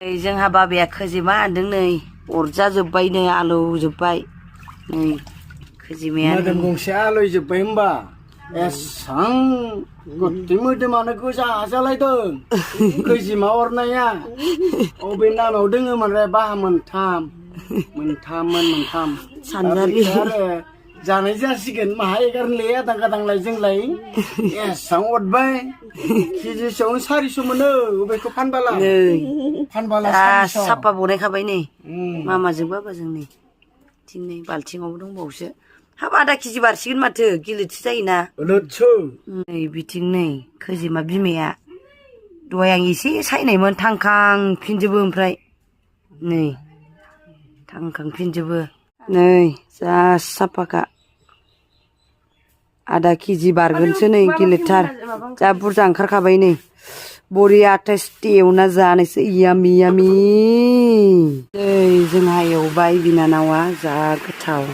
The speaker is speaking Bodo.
जोंहा बाबाया खोजिमा हानदों नै अरजाजोब्बायनो आलौजोब्बाय नै खोजिमाया मोदोम गंसे आलौजोब्बाय होमबा एसां गथि मोदोमानो गोजा जालायदों खोजिमा अरनाया अबे नामाव दोङोमोन रे बाहा मोनथाम सानजारि आरो जानाय जासिगोन माहा एगारनोलै आदां गादांलाय जोंलाय एसां अरबाय केजिसेयावनो 400 मोनो अबेखौ फानबाला फानबाला 400 साफा बनायखाबाय नै मामाजों बाबाजों नै दिनै बाल्थिङावबो दंबावोसो हाब आधा केजि बारसिगोन माथो गिलिरसो जायोना नै बिथिं नै खोजिमा बिमाया दहाय आं एसे सायनायमोन थांखांफिनजोबो ओमफ्राय नै थांखांफिनजोबो नै जा साफाखा आधा केजि बारगोनसो नै गिलिरथार जा बुरजा ओंखारखाबाय नै बरिया टेस्टि एवना जानोसै यामि यामि नै जोंहा एवबाय बिनानावा जा गोथाव